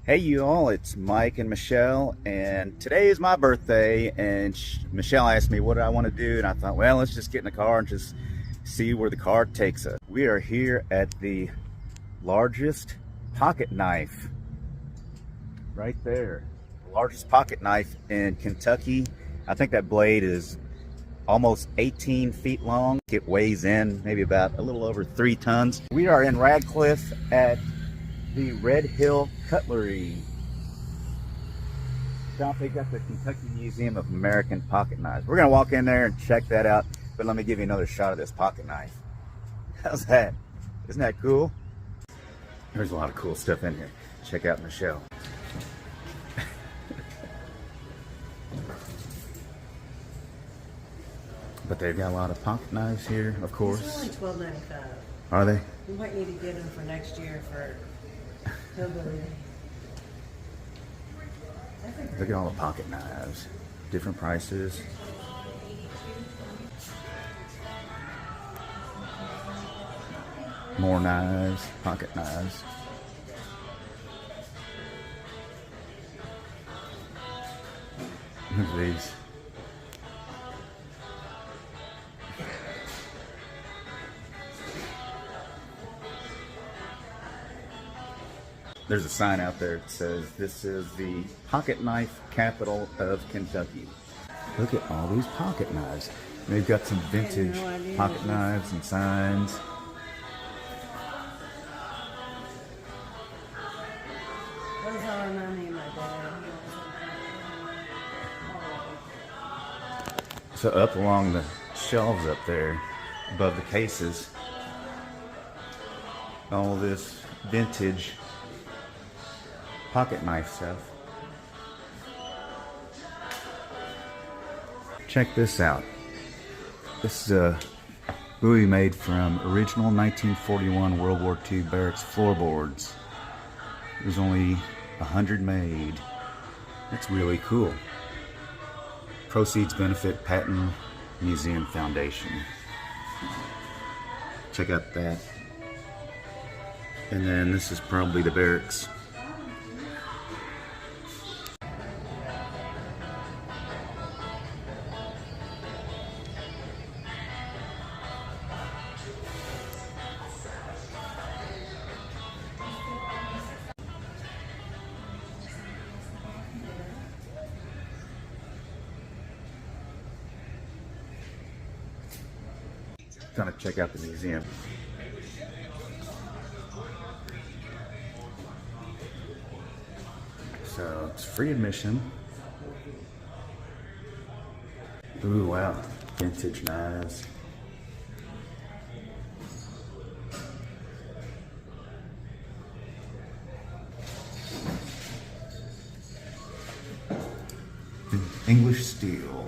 Hey you all, it's Mike and Michelle, and today is my birthday, and Michelle asked me what do I want to do, and I thought, well, let's just get in the car and just see where the car takes us. We are here at the largest pocket knife right there. The largest pocket knife in Kentucky. I think that blade is almost 18 feet long. It weighs in maybe about a little over 3 tons. We are in Radcliffe at the Red Hill Cutlery shop. They got the Kentucky Museum of American Pocket Knives. We're gonna walk in there and check that out, but let me give you another shot of this pocket knife. How's that? Isn't that cool? There's a lot of cool stuff in here. Check out Michelle. But they've got a lot of pocket knives here, of course. It's only $12.95. Are they? We might need to get them for next year for hillbilly. Look at all the pocket knives. Different prices. More knives, pocket knives. Look at these. There's a sign out there that says this is the pocket knife capital of Kentucky. Look at all these pocket knives. They've got some vintage pocket knives and signs. Those all remind me of my dad. So up along the shelves up there, above the cases, all this vintage pocket knife stuff. Check this out. This is a buoy made from original 1941 World War II barracks floorboards. There's only 100 made. That's really cool. Proceeds benefit Patton Museum Foundation. Check out that. And then this is probably the barracks. Gonna check out the museum. So it's free admission. Ooh, wow, vintage knives. English steel.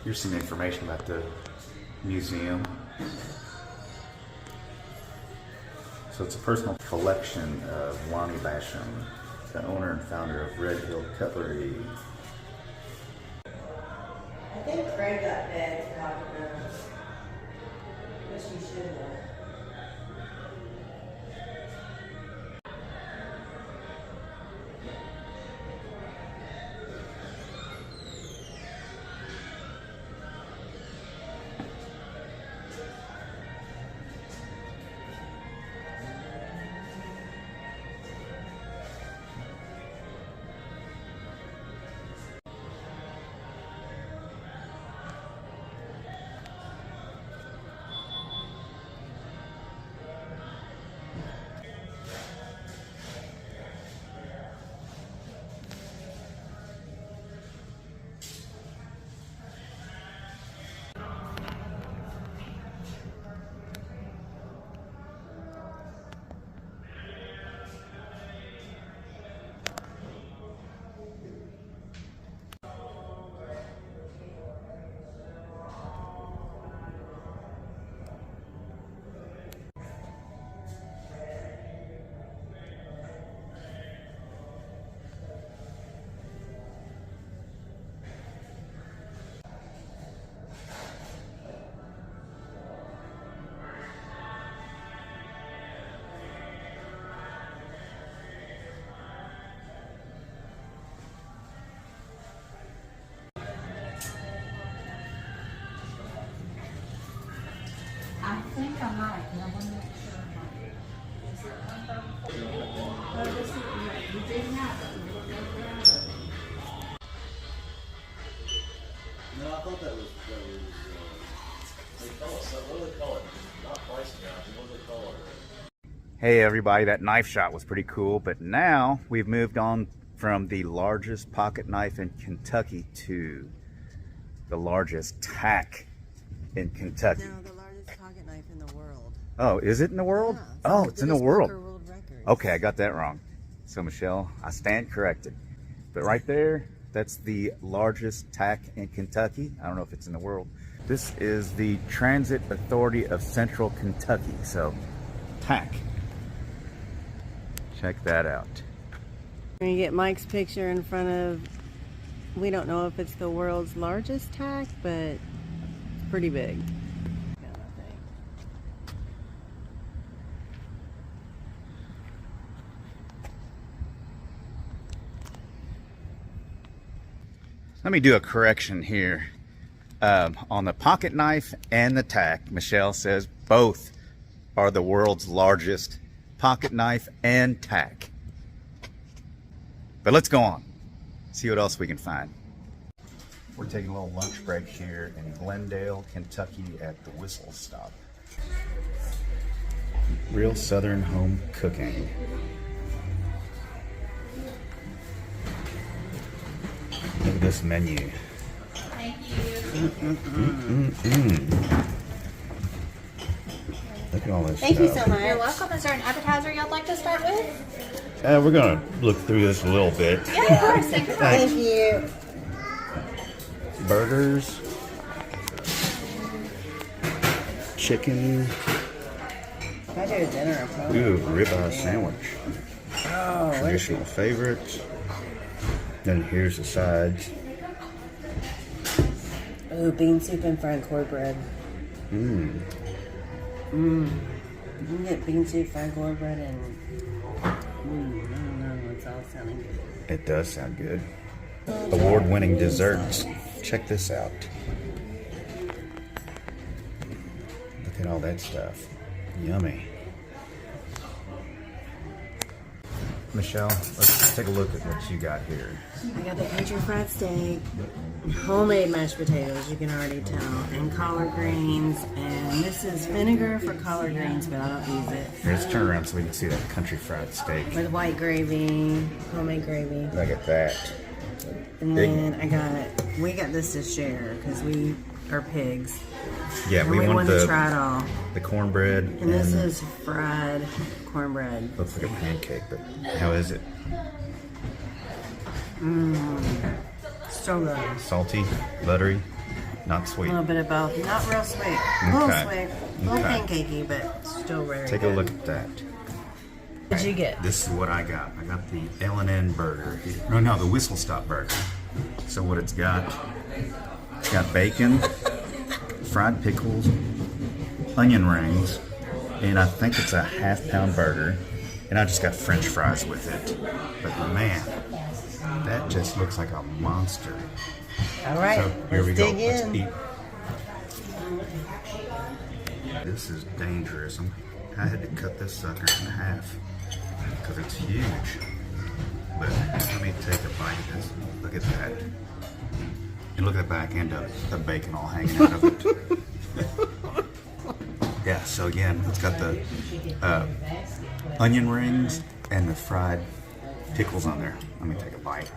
Here's some information about the museum. So it's a personal collection of Lonnie Basham, the owner and founder of Red Hill Cutlery. I think Craig got bad for pocket knives. Guess you should have. thought that was they call it something. What do they call it? Not price gouging. What do they call it? Hey everybody, that knife shot was pretty cool, but now we've moved on from the largest pocket knife in Kentucky to the largest tack in Kentucky. No, the largest pocket knife in the world. Oh, is it in the world? Yeah, Oh, it's in the world. World record. Okay, I got that wrong. So Michelle, I stand corrected. But right there, that's the largest tack in Kentucky. I don't know if it's in the world. This is the Transit Authority of Central Kentucky. So, tack. Check that out. You get Mike's picture in front of, we don't know if it's the world's largest tack, but it's pretty big. Let me do a correction here. On the pocket knife and the tack, Michelle says both are the world's largest pocket knife and tack. But let's go on, see what else we can find. We're taking a little lunch break here in Glendale, Kentucky at the Whistle Stop. Real Southern home cooking. Look at this menu. Thank you. Look at all this Thank stuff. you so much. You're welcome. Is there an appetizer you'd like to start with? We're gonna look through this a little bit. Yeah, of course. Thank you. Thank you. Burgers, chicken, If I do a dinner, I'll probably. ooh, ribeye sandwich. Oh, wait. Traditional favorites. Then here's the sides. Ooh, bean soup and fried cornbread. Mmm. You can get bean soup, fried cornbread, and I don't know, it's all sounding good. It does sound good. Award-winning desserts. Check this out. Look at all that stuff. Yummy. Michelle, let's take a look at what you got here. I got the country fried steak, homemade mashed potatoes, you can already tell, and collard greens. And this is vinegar for collard greens, but I don't use it. Here, let's turn around so we can see that country fried steak. With white gravy, homemade gravy. Look at that. And Big. then we got this to share because we are pigs. Yeah, And we want wanted to try it all. the cornbread. And this is fried cornbread. Looks like a pancake, but how is it? So good. Salty, buttery, not A sweet. little bit of both. Not real sweet. A little Okay. sweet. A little Okay. pancakey, but still very Take good. a look at that. What did you get? This is what I got. I got the L&N burger. No, the Whistle Stop burger. So what it's got bacon, fried pickles, onion rings, and I think it's a half-pound burger. And I just got French fries with it. But man, that just looks like a monster. All right, So here let's we go. dig Let's in. eat. This is dangerous. I had to cut this sucker in half because it's huge. But let me take a bite of this. Look at that. And look at the back end of the bacon all hanging out of it. Yeah, so again, it's got the onion rings and the fried pickles on there. Let me take a bite.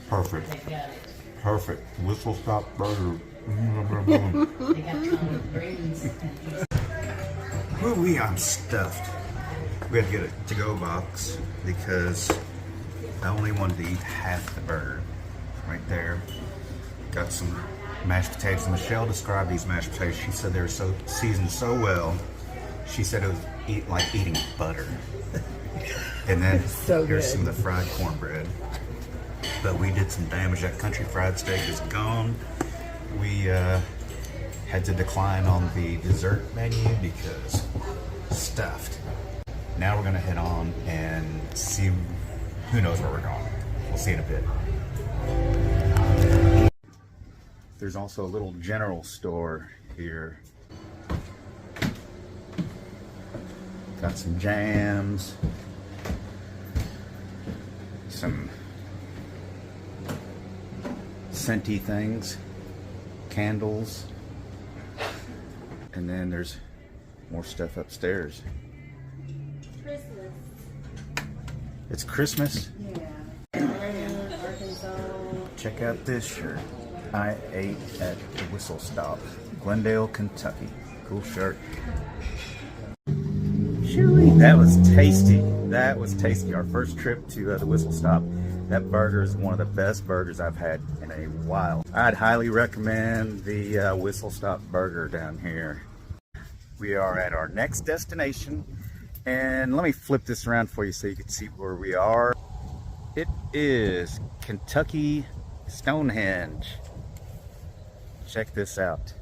Perfect. Perfect. Whistle Stop burger. Ooh, I'm stuffed. We had to get a to-go box because I only wanted to eat half the burger. Right there. Got some mashed potatoes. Michelle described these mashed potatoes. She said they were so seasoned so well. She said it was like eating butter. And then So here's good. some of the fried cornbread. But we did some damage. That country fried steak is gone. We had to decline on the dessert menu because stuffed. Now we're gonna head on and see who knows where we're going. We'll see in a bit. There's also a little general store here. Got some jams, some scenty things, candles, and then there's more stuff upstairs. Christmas. It's Christmas. Yeah. Arkansas. Check out this shirt. I ate at the Whistle Stop, Glendale, Kentucky. Cool shirt. That was tasty. That was tasty. Our first trip to the Whistle Stop. That burger is one of the best burgers I've had in a while. I'd highly recommend the Whistle Stop burger down here. We are at our next destination, and let me flip this around for you so you can see where we are. It is Kentucky Stonehenge. Check this out.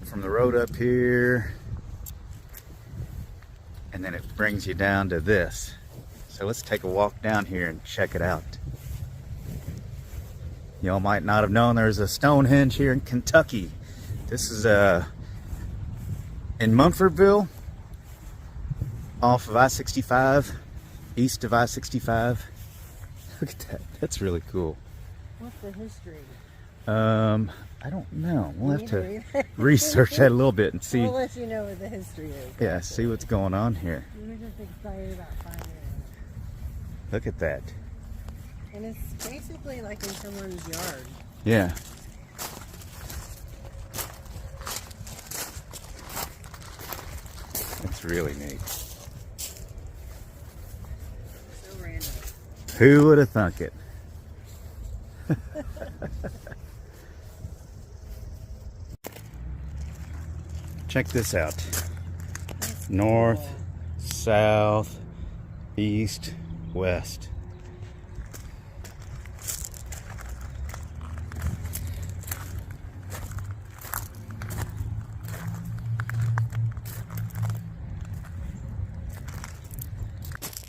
From the road up here, and then it brings you down to this. So let's take a walk down here and check it out. Y'all might not have known there's a Stonehenge here in Kentucky. This is in Munfordville, off of I-65, east of I-65. Look at that. That's really cool. What's the history? I don't know. We'll have to research that a little bit and see. We'll let you know what the history is. Yeah, see what's going on here. We're just excited about finding it. Look at that. And it's basically like in someone's yard. Yeah. That's really neat. So random. Who would have thunk it? Check this out. That's North, cool. south, east, west.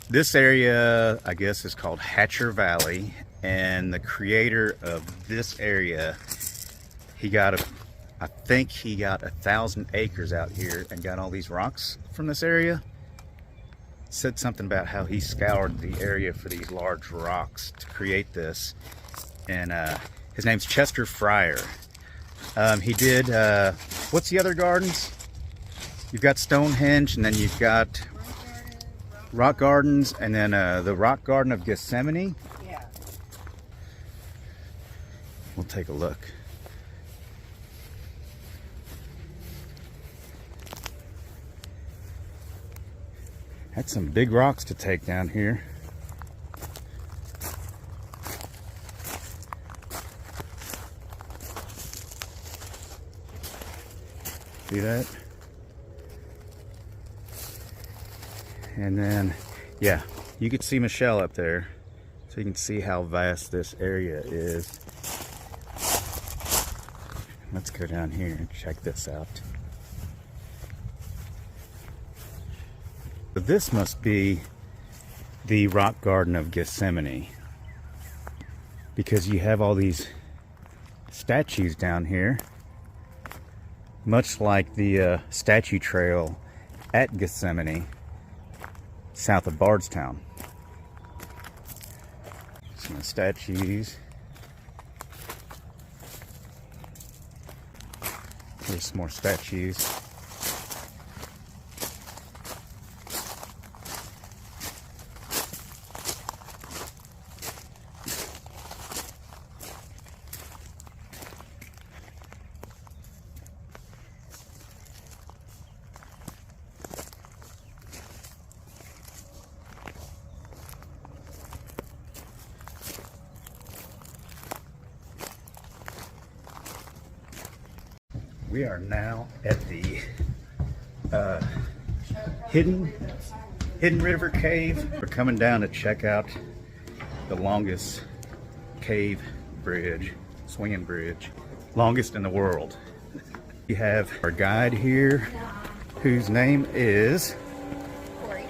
This area, I guess, is called Hatcher Valley, and the creator of this area, I think he got 1,000 acres out here and got all these rocks from this area. Said something about how he scoured the area for these large rocks to create this, and his name's Chester Fryer. He did, what's the other gardens? You've got Stonehenge, and then you've got Rock Gardens, and then the Rock Garden of Gethsemane. Yeah. We'll take a look. That's some big rocks to take down here. See that? And then, yeah, you can see Michelle up there, so you can see how vast this area is. Let's go down here and check this out. So this must be the Rock Garden of Gethsemane, because you have all these statues down here, much like the statue trail at Gethsemane, south of Bardstown. Some statues. There's some more statues. We are now at the Hidden River Cave. We're coming down to check out the longest cave bridge, swinging bridge, longest in the world. We have our guide here, whose name is Corey.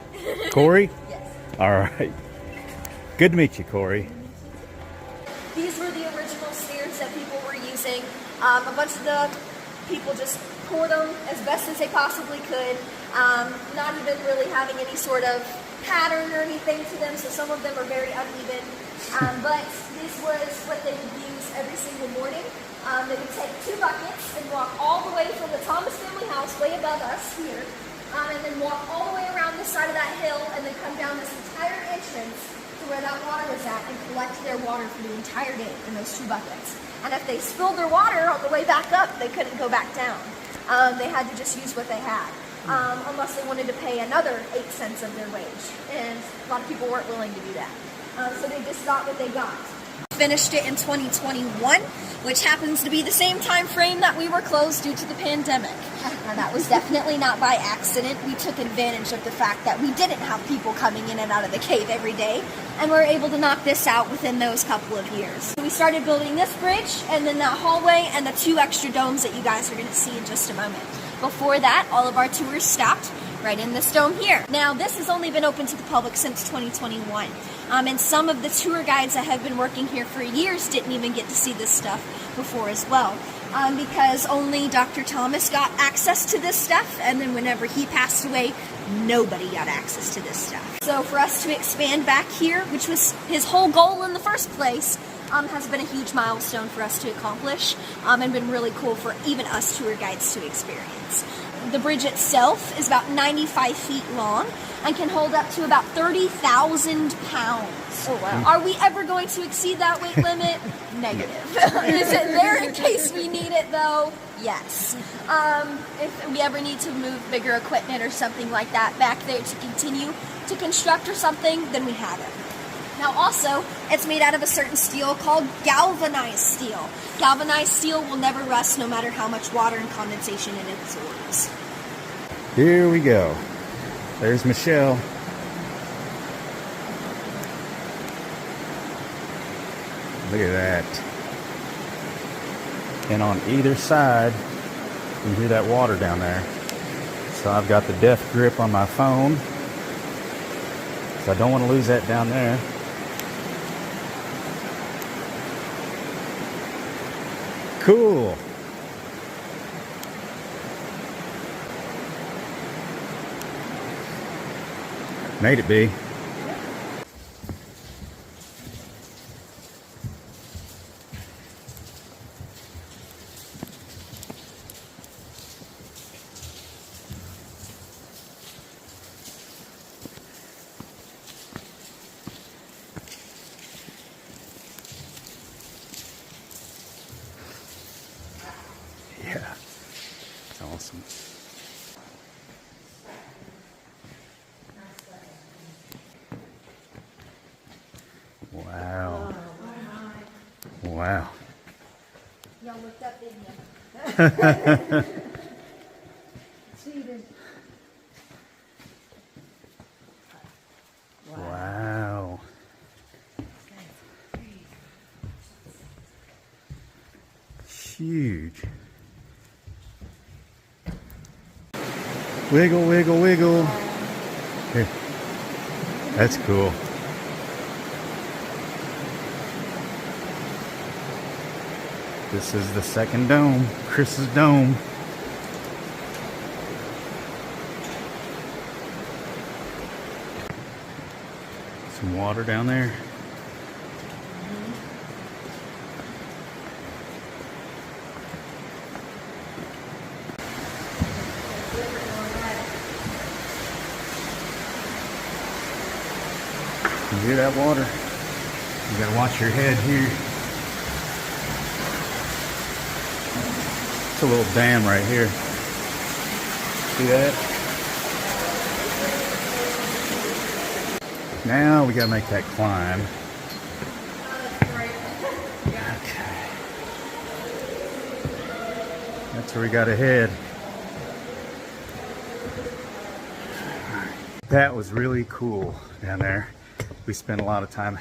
Corey? Yes. All right. Good to meet you, Corey. These were the original stairs that people were using. A bunch of the people just poured them as best as they possibly could, not even really having any sort of pattern or anything to them, so some of them are very uneven. But this was what they would use every single morning. They would take 2 buckets and walk all the way from the Thomas family house, way above us here, and then walk all the way around this side of that hill, and then come down this entire entrance to where that water was at and collect their water for the entire day in those 2 buckets. And if they spilled their water on the way back up, they couldn't go back down. They had to just use what they had, unless they wanted to pay another 8 cents of their wage. And a lot of people weren't willing to do that. So they just got what they got. Finished it in 2021, which happens to be the same time frame that we were closed due to the pandemic. And that was definitely not by accident. We took advantage of the fact that we didn't have people coming in and out of the cave every day, and we were able to knock this out within those couple of years. We started building this bridge, and then that hallway, and the 2 extra domes that you guys are going to see in just a moment. Before that, all of our tours stopped right in this dome here. Now, this has only been open to the public since 2021. And some of the tour guides that have been working here for years didn't even get to see this stuff before as well. Because only Dr. Thomas got access to this stuff, and then whenever he passed away, nobody got access to this stuff. So for us to expand back here, which was his whole goal in the first place, has been a huge milestone for us to accomplish, and been really cool for even us tour guides to experience. The bridge itself is about 95 feet long and can hold up to about 30,000 pounds. Oh, wow. Are we ever going to exceed that weight limit? Negative. Is it there in case we need it, though? Yes. If we ever need to move bigger equipment or something like that back there to continue to construct or something, then we have it. Now also, it's made out of a certain steel called galvanized steel. Galvanized steel will never rust no matter how much water and condensation it absorbs. Here we go. There's Michelle. Look at that. And on either side, you can hear that water down there. So I've got the death grip on my phone, so I don't want to lose that down there. Cool. Made it, B. Yeah, it's awesome. Wow. Wow. Y'all looked up, didn't you? Wow. Huge. Wiggle, wiggle, wiggle. Here. That's cool. This is the second dome, Chris's dome. Some water down there. You hear that water? You gotta watch your head here. It's a little dam right here. See that? Now we gotta make that climb. Okay. That's where we gotta head. That was really cool down there. We spent a lot of time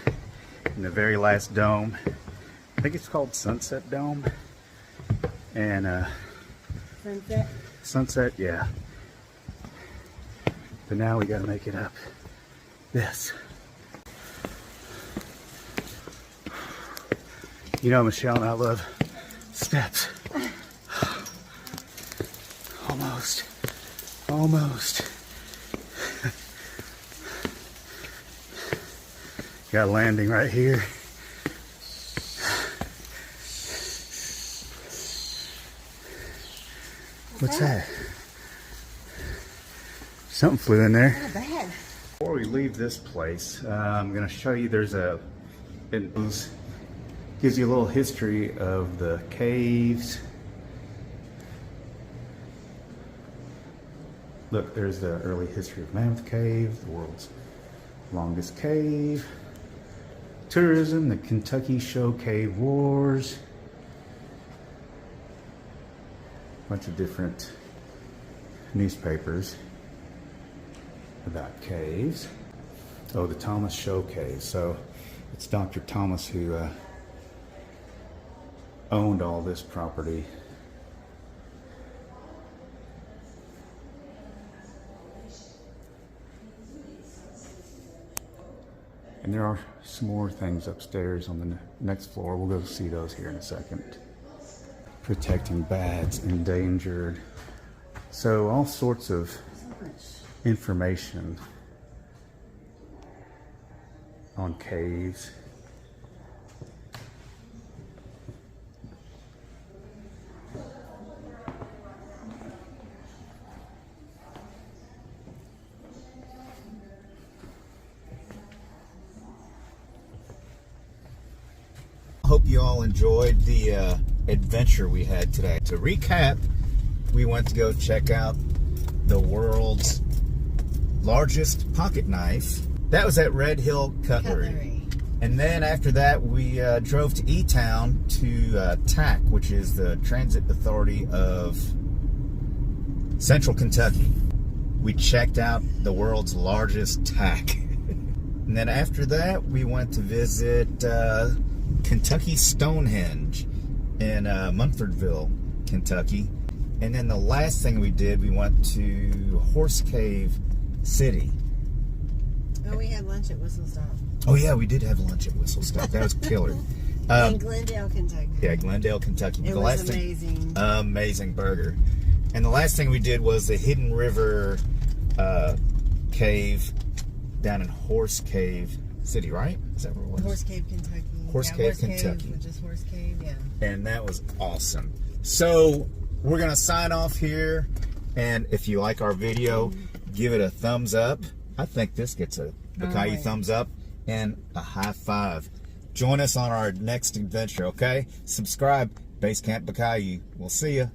in the very last dome. I think it's called Sunset Dome. And Sunset, yeah. But now we gotta make it up this. You know, Michelle and I love steps. Almost. Got a landing right here. What's that? Something flew in there. Not bad. Before we leave this place, I'm going to show you it gives you a little history of the caves. Look, there's the early history of Mammoth Cave, the world's longest cave, tourism, the Kentucky Show Cave Wars, bunch of different newspapers about caves. Oh, the Thomas Show Cave. So it's Dr. Thomas who owned all this property. And there are some more things upstairs on the next floor. We'll go see those here in a second. Protecting bats, endangered. So all sorts of information on caves. Hope you all enjoyed the adventure we had today. To recap, we went to go check out the world's largest pocket knife. That was at Red Hill Cutlery. And then after that, we drove to E-Town to TAC, which is the Transit Authority of Central Kentucky. We checked out the world's largest tack. And then after that, we went to visit Kentucky Stonehenge in Munfordville, Kentucky. And then the last thing we did, we went to Horse Cave City. Oh, we had lunch at Whistle Stop. Oh yeah, we did have lunch at Whistle Stop. That was killer. In Glendale, Kentucky. Yeah, Glendale, Kentucky. It was amazing. Amazing burger. And the last thing we did was the Hidden River Cave down in Horse Cave City, right? Is that where it was? Horse Cave, Kentucky. Horse Cave, Kentucky. Which is Horse Cave, yeah. And that was awesome. So we're gonna sign off here. And if you like our video, give it a thumbs up. I think this gets a Bukayi thumbs up and a high five. Join us on our next adventure, okay? Subscribe, Basecamp Bukayi. We'll see ya.